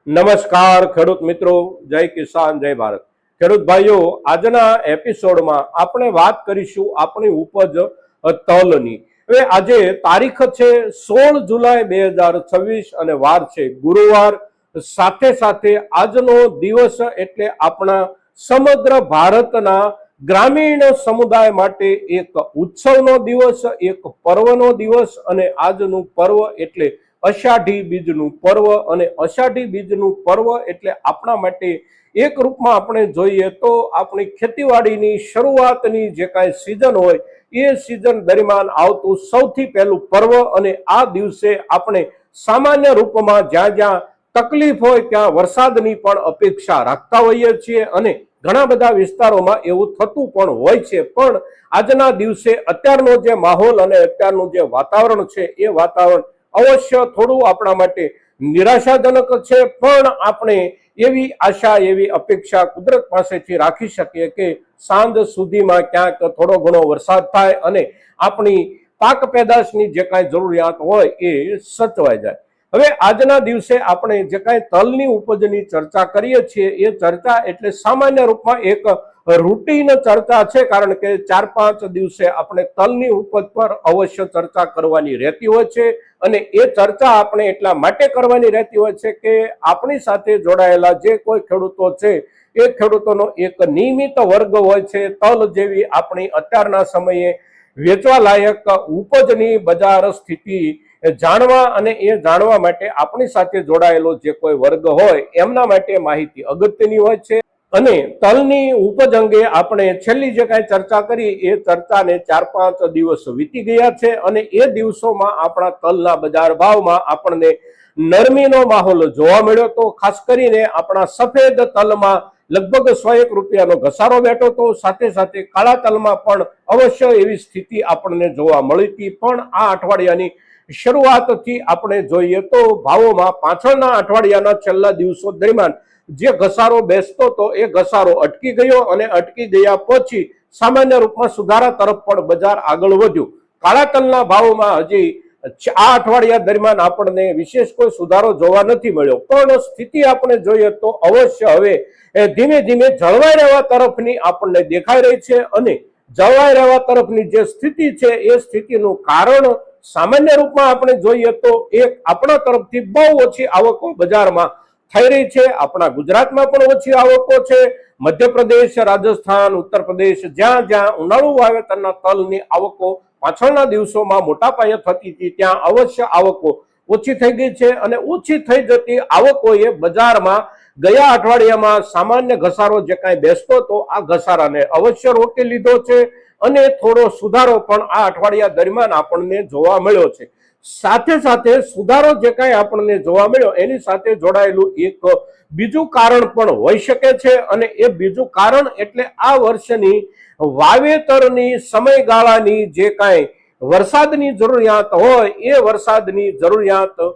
નમસ્કાર ખેડૂત મિત્રો, જય કિસાન જય ભારત। ખેડૂત ભાઈઓ, આજના એપિસોડમાં આપણે વાત કરીશું આપણી ઉપજ તલની। હવે આજે તારીખ છે 16 જુલાઈ 2026 અને વાર છે ગુરુવાર। સાથે સાથે આજનો દિવસ એટલે આપણા સમગ્ર ભારતના ગ્રામીણ સમુદાય માટે એક ઉત્સવનો દિવસ, એક પર્વનો દિવસ। અને આજનું પર્વ એટલે અષાઢી બીજનું પર્વ। અને અષાઢી બીજનું પર્વ એટલે આપણા માટે એક રૂપમાં આપણે જોઈએ તો આપણી ખેતીવાડીની શરૂઆતની જે કાંઈ સિઝન હોય એ સિઝન દરમિયાન આવતું સૌથી પહેલું પર્વ। અને આ દિવસે આપણે સામાન્ય રૂપમાં જ્યાં જ્યાં તકલીફ હોય ત્યાં વરસાદની પણ અપેક્ષા રાખતા હોઈએ છીએ અને ઘણા બધા વિસ્તારોમાં એવું થતું પણ હોય છે। પણ આજના દિવસે અત્યારનો જે માહોલ અને અત્યારનું જે વાતાવરણ છે એ વાતાવરણ અવશ્ય થોડું આપણા માટે નિરાશાજનક છે। પણ આપણે એવી આશા, એવી અપેક્ષા કુદરત પાસેથી રાખી શકીએ કે સાંજ સુધીમાં ક્યાંક થોડો ઘણો વરસાદ થાય અને આપણી પાક પેદાશની જે કાંઈ જરૂરિયાત હોય એ સચવાઈ જાય। હવે આજના દિવસે આપણે જે કાંઈ તલની ઉપજની ચર્ચા કરીએ છીએ એ ચર્ચા એટલે સામાન્ય રૂપમાં એક રૂટીન ચર્ચા છે, કારણ કે 4-5 દિવસે આપણે તલની ઉપજ પર અવશ્ય ચર્ચા કરવાની રહેતી હોય છે। અને એ ચર્ચા આપણે એટલા માટે કરવાની રહેતી હોય છે કે આપણી સાથે જોડાયેલા જે કોઈ ખેડૂતો છે એ ખેડૂતોનો એક નિયમિત વર્ગ હોય છે। તલ જેવી આપણી અત્યારના સમયે વેચવા લાયક ઉપજની બજાર સ્થિતિ જાણવા અને એ જાણવા માટે આપણી સાથે જોડાયેલો જે કોઈ વર્ગ હોય એમના માટે માહિતી અગત્યની હોય છે। અને તલની ઉપજ અંગે આપણે છેલ્લી જે કાંઈ ચર્ચા કરી એ ચર્ચાને 4-5 દિવસ વીતી ગયા છે અને એ દિવસોમાં આપણા તલના બજાર ભાવમાં આપણને નરમીનો માહોલ જોવા મળ્યો તો ખાસ કરીને આપણા સફેદ તલમાં લગભગ 101 રૂપિયાનો ઘસારો બેઠો તો સાથે સાથે કાળા તલમાં પણ અવશ્ય એવી સ્થિતિ આપણને જોવા મળી હતી। પણ આ અઠવાડિયાની શરૂઆતથી આપણે જોઈએ તો ભાવોમાં પાછળના અઠવાડિયાના છેલ્લા દિવસો દરમિયાન જે ઘસારો બેસતો હતો એ ઘસારો અટકી ગયો અને અટકી ગયા પછી સામાન્ય રૂપમાં સુધારા તરફ પણ બજાર આગળ વધ્યું। કાળા તલના ભાવોમાં હજી આ અઠવાડિયા દરમિયાન આપણને વિશેષ કોઈ સુધારો જોવા નથી મળ્યો, પણ સ્થિતિ આપણે જોઈએ તો અવશ્ય હવે ધીમે ધીમે જળવાઈ રહેવા તરફની આપણને દેખાઈ રહી છે। અને જળવાઈ રહેવા તરફની જે સ્થિતિ છે એ સ્થિતિનું કારણ સામાન્ય રૂપમાં આપણે જોઈએ તો એક આપણા તરફથી બહુ ઓછી આવકો બજારમાં થઈ રહી છે। આપણા ગુજરાતમાં પણ ઓછી આવકો છે। મધ્યપ્રદેશ, રાજસ્થાન, ઉત્તર પ્રદેશ જ્યાં જ્યાં ઉનાળુ વાવેતરના તલની આવકો પાછળના દિવસોમાં મોટા પાયે થતી હતી ત્યાં અવશ્ય આવકો ઓછી થઈ ગઈ છે। અને ઓછી થઈ જતી આવકોએ બજારમાં ગયા અઠવાડિયામાં સામાન્ય ઘસારો જે કાંઈ બેસતો હતો આ ઘસારાને અવશ્ય રોકી લીધો છે અને થોડો સુધારો પણ આ અઠવાડિયા દરમિયાન આપણને જોવા મળ્યો છે। સાથે સાથે સુધારો જે કાંઈ આપણને જોવા મળ્યો એની સાથે જોડાયેલું એક બીજું કારણ પણ હોઈ શકે છે અને એ બીજું કારણ એટલે આ વર્ષની વાવેતરની સમયગાળાની જે કાંઈ વરસાદની જરૂરિયાત હોય એ વરસાદની જરૂરિયાત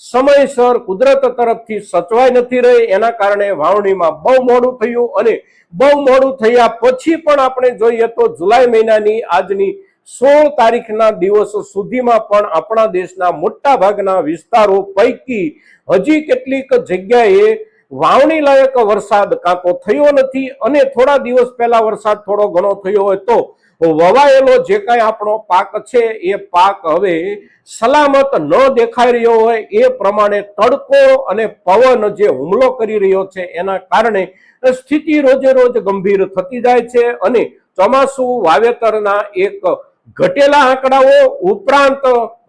સમયસર કુદરત તરફથી સચવાઈ નથી રહી, એના કારણે વાવણીમાં બહુ મોડું થયું। અને બહુ મોડું થયા પછી પણ આપણે જોઈએ તો જુલાઈ મહિનાની આજની 16 તારીખના દિવસો સુધીમાં પણ આપણા દેશના મોટા ભાગના વિસ્તારો પૈકી હજી કેટલીક જગ્યાએ વાવણી લાયક વરસાદ કાં તો થયો નથી અને થોડા દિવસ પહેલા વરસાદ થોડો ઘણો થયો હોય તો વવાયેલો જે કાંઈ આપણો પાક છે એ પાક હવે સલામત ન દેખાઈ રહ્યો હોય એ પ્રમાણે તડકો અને પવન જે હુમલો કરી રહ્યો છે એના કારણે સ્થિતિ રોજે રોજ ગંભીર થતી જાય છે। અને ચોમાસું વાવેતરના એક ઘટેલા આંકડાઓ ઉપરાંત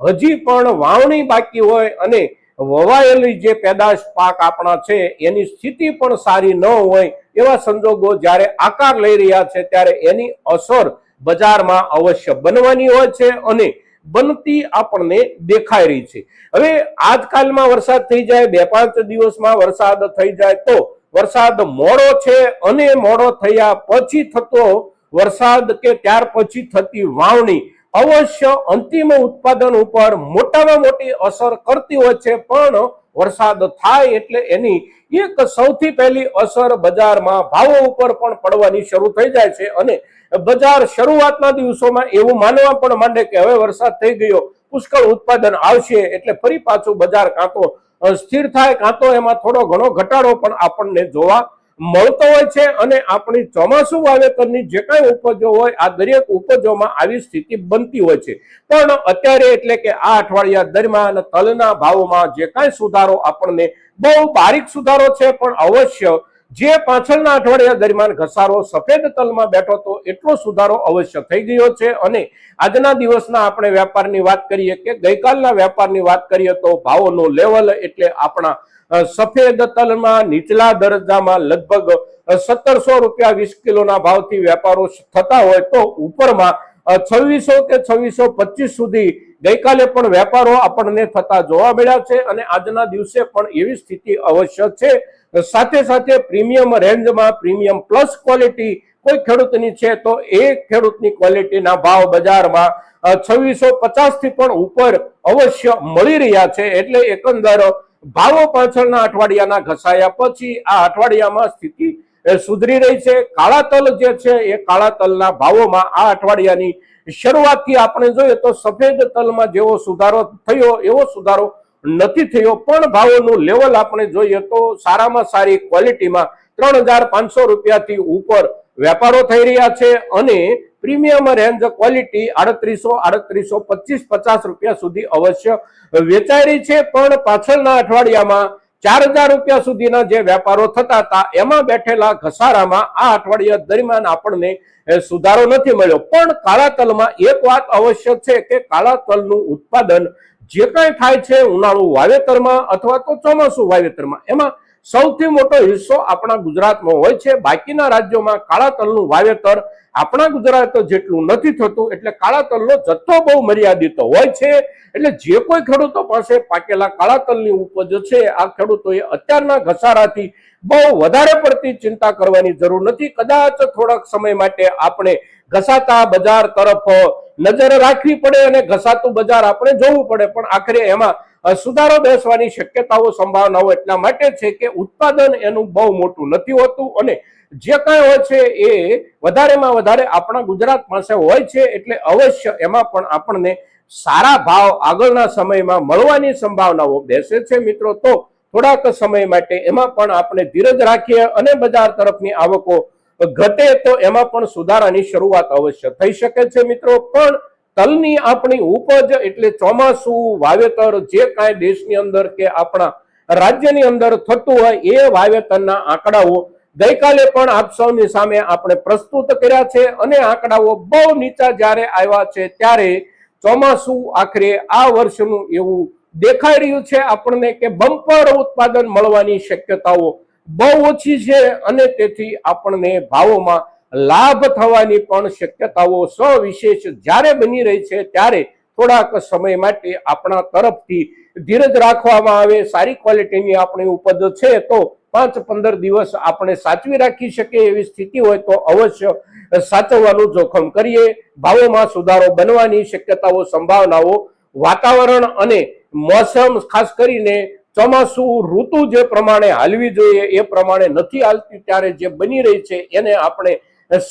હજી પણ વાવણી બાકી હોય અને વવાયેલી જે પેદાશ પાક આપણા છે એની સ્થિતિ પણ સારી ન હોય એવા સંજોગો જ્યારે આકાર લઈ રહ્યા છે ત્યારે એની અસર બજારમાં અવશ્ય બનવાની હોય છે અને બનતી આપણને દેખાઈ રહી છે। હવે આજકાલમાં વરસાદ થઈ જાય, 2-5 દિવસમાં વરસાદ થઈ જાય તો વરસાદ મોડો છે અને મોડો થયા પછી થતો વરસાદ કે ત્યાર પછી થતી વાવણી અવશ્ય અંતિમ ઉત્પાદન ઉપર મોટામાં મોટી અસર કરતી હોય છે। પણ વરસાદ થાય એટલે એની એક સૌથી પહેલી અસર બજારમાં ભાવો ઉપર પણ પડવાની શરૂ થઈ જાય છે અને બજાર શરૂઆતના દિવસોમાં એવું માનવા પણ માંડે કે હવે વરસાદ થઈ ગયો, પુષ્કળ ઉત્પાદન આવશે એટલે ફરી પાછું બજાર કાં તો સ્થિર થાય, કાં તો એમાં થોડો ઘણો ઘટાડો પણ આપણને જોવા મળતો હોય છે. અને આપણી ચોમાસુ વાવેતરની જે કાંઈ ઉપજો હોય આ દરેક ઉપજોમાં આવી સ્થિતિ બનતી હોય છે. પણ અત્યારે એટલે કે આ અઠવાડિયા દરમિયાન તલના ભાવોમાં જે કાંઈ સુધારો આપણને બહુ બારીક સુધારો છે, પણ અવશ્ય જે પાછળના અઠવાડિયા દરમિયાન ઘસારો સફેદ તલમાં બેઠો હતો એટલો સુધારો અવશ્ય થઈ ગયો છે. અને આજના દિવસના આપણે વેપારની વાત કરીએ કે ગઈકાલના વેપારની વાત કરીએ તો ભાવોનું લેવલ એટલે આપણા સફેદ તલમાં નીચલા દરજામાં લગભગ 1700 રૂપિયા 20 કિલોના ભાવથી વેપારો થતા હોય તો ઉપરમાં 2600 કે 2625 સુધી ગઈકાલે પણ વેપારો આપણને થતા જોવા મળ્યા છે. અને આજના દિવસે પણ એવી સ્થિતિ અવશ્ય છે. સાથે સાથે પ્રીમિયમ રેન્જમાં પ્રીમિયમ પ્લસ ક્વોલિટી કોઈ ખેડૂતની છે તો એ ખેડૂતની ક્વોલિટીના ભાવ બજારમાં 2650 થી પણ ઉપર અવશ્ય મળી રહ્યા છે. એટલે એકંદર ભાવો પાછળના અઠવાડિયાના ઘસાયા પછી આ અઠવાડિયામાં સ્થિતિ સુધરી રહી છે. કાળા તલ જે છે એ કાળા તલના ભાવોમાં આ અઠવાડિયાની શરૂઆતથી આપણે જોઈએ તો સફેદ તલમાં જેવો સુધારો થયો એવો સુધારો નથી થયો, પણ ભાવોનું લેવલ આપણે જોઈએ તો સારામાં સારી ક્વોલિટીમાં 3500 રૂપિયાથી ઉપર વેપારો થઈ રહ્યા છે. અને પ્રીમિયમ રેન્જ ક્વોલિટી 3800, 3825-50 રૂપિયા સુધી અવશ્ય વેચાઈ રહી છે. પણ પાછળના અઠવાડિયામાં 4000 રૂપિયા સુધીના જે વેપારો થતા હતા એમાં બેઠેલા ઘસારામાં આ અઠવાડિયા દરમિયાન આપણને સુધારો નથી મળ્યો. પણ કાળા તલમાં એક વાત અવશ્ય છે કે કાળા તલનું ઉત્પાદન જે કાંઈ થાય છે ઉનાળુ વાવેતરમાં અથવા તો ચોમાસુ વાવેતરમાં એમાં સૌથી મોટો હિસ્સો આપણા ગુજરાતમાં હોય છે. બાકીના રાજ્યોમાં કાળા તલનું વાવેતર આપણા ગુજરાત જેટલું નથી થતું, એટલે કાળા તલનો જથ્થો બહુ મર્યાદિત હોય છે. એટલે જે કોઈ ખેડૂતો પાસે પાકેલા કાળા તલની ઉપજ છે આ ખેડૂતોએ અત્યારના ઘસારાથી બહુ વધારે પડતી ચિંતા કરવાની જરૂર નથી. કદાચ થોડાક સમય માટે આપણે ઘસાતા બજાર તરફ નજર રાખવી પડે અને ઘસાતું બજાર આપણે જોવું પડે, પણ આખરે એમાં સુધારો બેસવાની શક્યતાઓ સંભાવનાઓ એટલા માટે છે કે ઉત્પાદન એનું બહુ મોટું નથી હોતું અને જે કાંઈ હોય છે એ વધારેમાં વધારે આપણા ગુજરાત પાસે હોય છે. એટલે અવશ્ય એમાં પણ આપણને સારા ભાવ આગળના સમયમાં મળવાની સંભાવનાઓ બેસે છે. મિત્રો, તો થોડાક સમય માટે એમાં પણ આપણે ધીરજ રાખીએ અને બજાર તરફની આવકો ઘટે તો એમાં પણ સુધારાની શરૂઆત અવશ્ય થઈ શકે છે. મિત્રો, પણ તલની આપણી ઉપજ એટલે ચોમાસુ વાવેતર જે કાંઈ દેશની અંદર કે આપણા રાજ્યની અંદર થતું હોય એ વાવેતરના આંકડાઓ ગઈકાલે પણ આપ સૌની સામે આપણે પ્રસ્તુત કર્યા છે. અને આંકડાઓ બહુ નીચા જ્યારે આવ્યા છે ત્યારે ચોમાસુ આખરે આ વર્ષનું એવું દેખાઈ રહ્યું છે આપણને કે બમ્પર ઉત્પાદન મળવાની શક્યતાઓ બહુ ઓછી છે. અને તેથી આપણને ભાવોમાં લાભ થવાની પણ શક્યતાઓ સવિશેષ જ્યારે બની રહી છે ત્યારે થોડાક સમય માટે આપણા તરફથી ધીરજ રાખવામાં આવે. સારી ક્વોલિટીની આપણી ઉપજ છે તો 5-15 દિવસ આપણે સાચવી રાખી શકીએ એવી સ્થિતિ હોય તો અવશ્ય સાચવવાનું જોખમ કરીએ. ભાવોમાં સુધારો બનવાની શક્યતાઓ સંભાવનાઓ વાતાવરણ અને મોસમ ખાસ કરીને ચોમાસુ ઋતુ જે પ્રમાણે હાલવી જોઈએ એ પ્રમાણે નથી હાલતી, ત્યારે જે બની રહી છે એને આપણે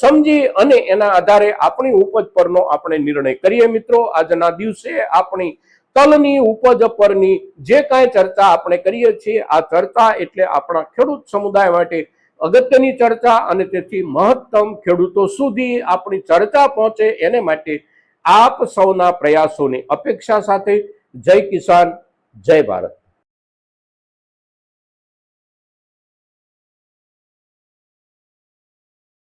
સમજી અને એના આધારે આપણી ઉપજ પરનો આપણે નિર્ણય કરીએ. મિત્રો, આજના દિવસે આપણી તલની ઉપજ પરની જે કાંઈ ચર્ચા આપણે કરીએ છીએ આ ચર્ચા એટલે આપણા ખેડૂત સમુદાય માટે અગત્યની ચર્ચા અને તેથી મહત્તમ ખેડૂતો સુધી આપણી ચર્ચા પહોંચે એને માટે આપ સૌના પ્રયાસોની અપેક્ષા સાથે જય કિસાન, જય ભારત.